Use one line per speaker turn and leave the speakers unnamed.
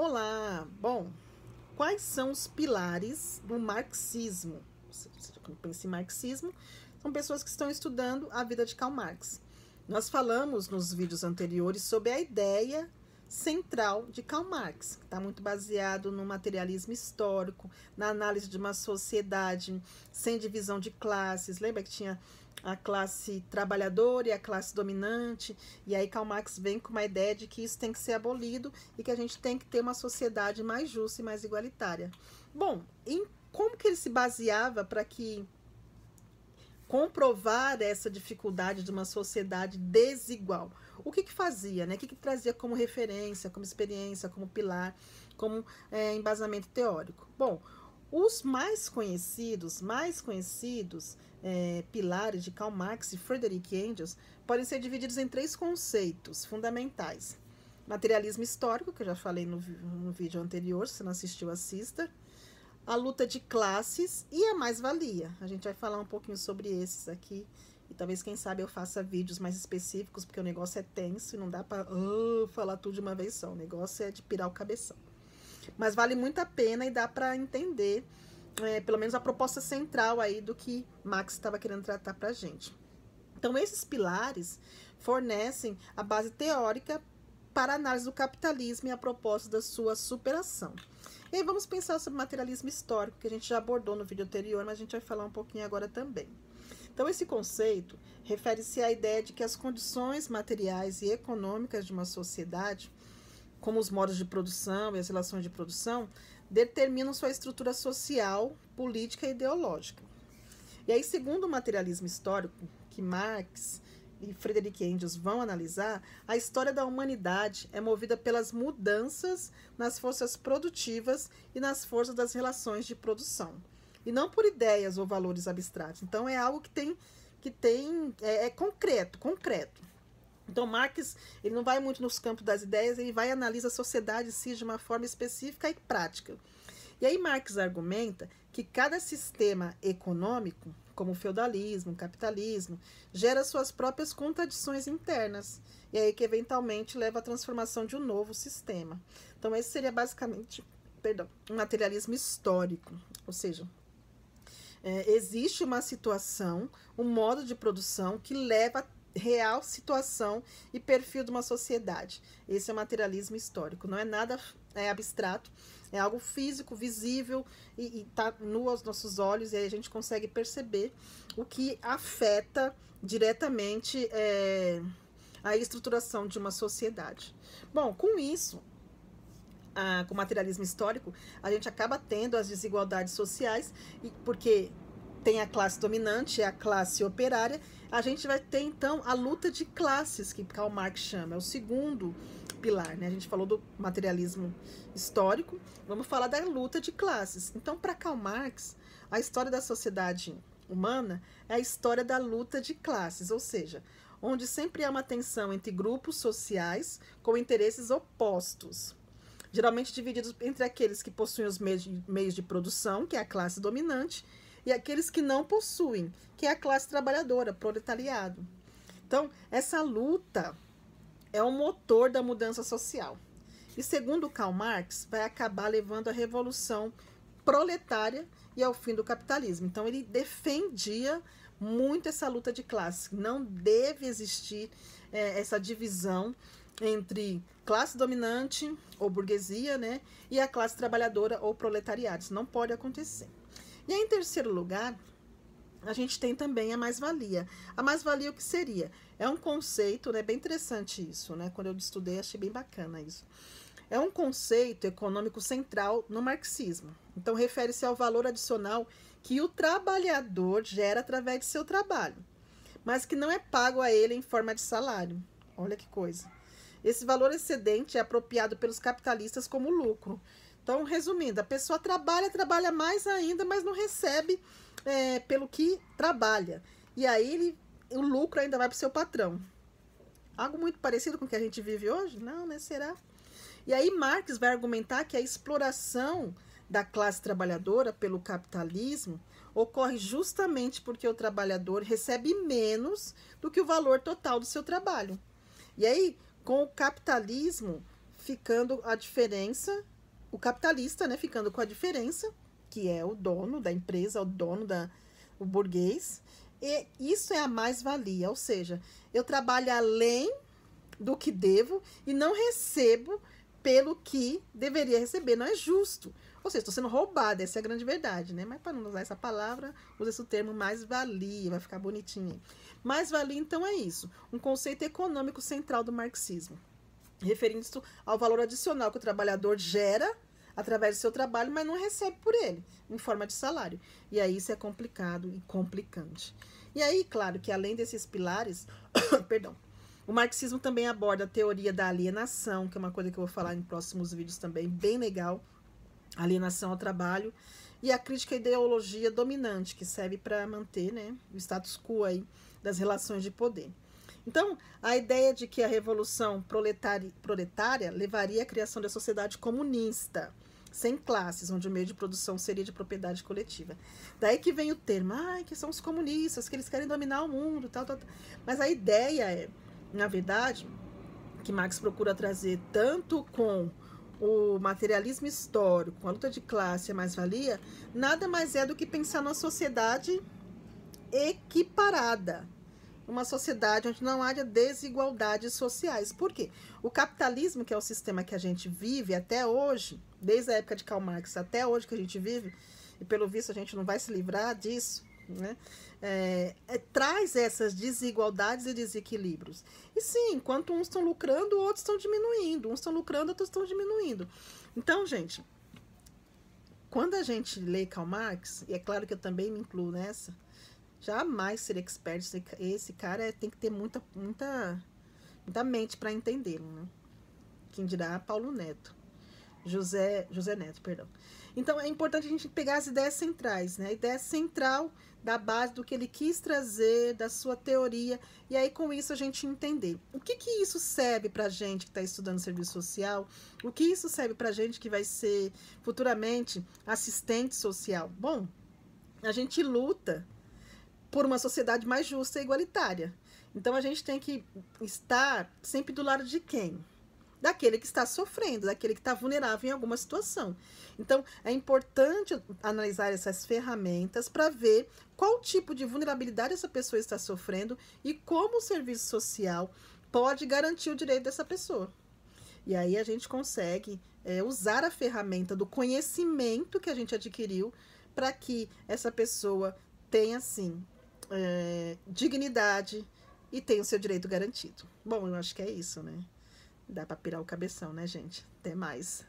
Olá! Bom, quais são os pilares do marxismo? Ou seja, quando pensa em marxismo, são pessoas que estão estudando a vida de Karl Marx. Nós falamos nos vídeos anteriores sobre a ideia central de Karl Marx, que está muito baseado no materialismo histórico, na análise de uma sociedade sem divisão de classes. Lembra que tinha a classe trabalhadora e a classe dominante, e aí Karl Marx vem com uma ideia de que isso tem que ser abolido e que a gente tem que ter uma sociedade mais justa e mais igualitária. Bom, como que ele se baseava para que comprovar essa dificuldade de uma sociedade desigual? O que fazia, né? O que trazia como referência, como experiência, como pilar, como embasamento teórico? Bom, os mais conhecidos pilares de Karl Marx e Friedrich Engels podem ser divididos em três conceitos fundamentais. Materialismo histórico, que eu já falei no vídeo anterior, se não assistiu, assista. A luta de classes e a mais-valia. A gente vai falar um pouquinho sobre esses aqui. E talvez, quem sabe, eu faça vídeos mais específicos, porque o negócio é tenso e não dá para falar tudo de uma vez só. O negócio é de pirar o cabeção. Mas vale muito a pena e dá para entender, pelo menos, a proposta central aí do que Marx estava querendo tratar para a gente. Então, esses pilares fornecem a base teórica para a análise do capitalismo e a proposta da sua superação. E aí vamos pensar sobre materialismo histórico, que a gente já abordou no vídeo anterior, mas a gente vai falar um pouquinho agora também. Então, esse conceito refere-se à ideia de que as condições materiais e econômicas de uma sociedade, como os modos de produção e as relações de produção, determinam sua estrutura social, política e ideológica. E aí, segundo o materialismo histórico, que Marx e Friedrich Engels vão analisar, a história da humanidade é movida pelas mudanças nas forças produtivas e nas forças das relações de produção, e não por ideias ou valores abstratos. Então, é algo é concreto. Então, Marx, ele não vai muito nos campos das ideias, ele vai analisar a sociedade em si de uma forma específica e prática. E aí Marx argumenta que cada sistema econômico, como o feudalismo, o capitalismo, gera suas próprias contradições internas, e aí que eventualmente leva à transformação de um novo sistema. Então, esse seria basicamente, um materialismo histórico, ou seja, existe uma situação, um modo de produção que leva a real situação e perfil de uma sociedade. Esse é o materialismo histórico, não é nada abstrato, é algo físico, visível e está nu aos nossos olhos, e aí a gente consegue perceber o que afeta diretamente a estruturação de uma sociedade. Bom, com isso, com o materialismo histórico, a gente acaba tendo as desigualdades sociais, porque tem a classe dominante e a classe operária. A gente vai ter, então, a luta de classes, que Karl Marx chama, é o segundo pilar, né? A gente falou do materialismo histórico, vamos falar da luta de classes. Então, para Karl Marx, a história da sociedade humana é a história da luta de classes, ou seja, onde sempre há uma tensão entre grupos sociais com interesses opostos, geralmente divididos entre aqueles que possuem os meios de produção, que é a classe dominante, e aqueles que não possuem, que é a classe trabalhadora, proletariado. Então, essa luta é o motor da mudança social. E, segundo Karl Marx, vai acabar levando à revolução proletária e ao fim do capitalismo. Então, ele defendia muito essa luta de classes. Não deve existir essa divisão entre classe dominante ou burguesia, né, e a classe trabalhadora ou proletariado. Isso não pode acontecer. E aí, em terceiro lugar, a gente tem também a mais-valia. A mais-valia, o que seria? É um conceito, né, bem interessante isso, né? Quando eu estudei, achei bem bacana isso. É um conceito econômico central no marxismo. Então, refere-se ao valor adicional que o trabalhador gera através de seu trabalho, mas que não é pago a ele em forma de salário. Olha que coisa. Esse valor excedente é apropriado pelos capitalistas como lucro. Então, resumindo, a pessoa trabalha mais ainda, mas não recebe pelo que trabalha. E aí o lucro ainda vai para o seu patrão. Algo muito parecido com o que a gente vive hoje? Não, né? Será? E aí Marx vai argumentar que a exploração da classe trabalhadora pelo capitalismo ocorre justamente porque o trabalhador recebe menos do que o valor total do seu trabalho. E aí, com o capitalismo, ficando a diferença, o capitalista, né, ficando com a diferença, que é o dono da empresa, o dono o burguês, e isso é a mais-valia, ou seja, eu trabalho além do que devo e não recebo pelo que deveria receber, não é justo. Ou seja, estou sendo roubada, essa é a grande verdade, né? Mas para não usar essa palavra, usa esse termo mais-valia, vai ficar bonitinho. Mais-valia, então, é isso, um conceito econômico central do marxismo, referindo-se ao valor adicional que o trabalhador gera através do seu trabalho, mas não recebe por ele, em forma de salário. E aí isso é complicado e complicante. E aí, claro, que além desses pilares, perdão, o marxismo também aborda a teoria da alienação, que é uma coisa que eu vou falar em próximos vídeos também, bem legal, alienação ao trabalho, e a crítica à ideologia dominante, que serve para manter, né, o status quo aí das relações de poder. Então, a ideia de que a revolução proletária levaria à criação da sociedade comunista, sem classes, onde o meio de produção seria de propriedade coletiva. Daí que vem o termo, que são os comunistas, que eles querem dominar o mundo, tal. Mas a ideia é, na verdade, que Marx procura trazer tanto com o materialismo histórico, com a luta de classe, a mais-valia, nada mais é do que pensar numa sociedade equiparada, uma sociedade onde não haja desigualdades sociais. Por quê? O capitalismo, que é o sistema que a gente vive até hoje, desde a época de Karl Marx até hoje que a gente vive, e pelo visto a gente não vai se livrar disso, né? Traz essas desigualdades e desequilíbrios. E sim, enquanto uns estão lucrando, outros estão diminuindo. Uns estão lucrando, outros estão diminuindo. Então, gente, quando a gente lê Karl Marx, e é claro que eu também me incluo nessa, jamais ser expert. Esse cara tem que ter muita mente para entendê-lo, né? Quem dirá Paulo Neto. José Neto, perdão. Então, é importante a gente pegar as ideias centrais, né? A ideia central da base do que ele quis trazer, da sua teoria, e aí com isso a gente entender. O que isso serve para a gente que está estudando serviço social? O que isso serve para a gente que vai ser futuramente assistente social? Bom, a gente luta por uma sociedade mais justa e igualitária. Então, a gente tem que estar sempre do lado de quem? Daquele que está sofrendo, daquele que está vulnerável em alguma situação. Então, é importante analisar essas ferramentas para ver qual tipo de vulnerabilidade essa pessoa está sofrendo e como o serviço social pode garantir o direito dessa pessoa. E aí a gente consegue usar a ferramenta do conhecimento que a gente adquiriu para que essa pessoa tenha, assim, dignidade e tenha o seu direito garantido. Bom, eu acho que é isso, né? Dá para pirar o cabeção, né, gente? Até mais.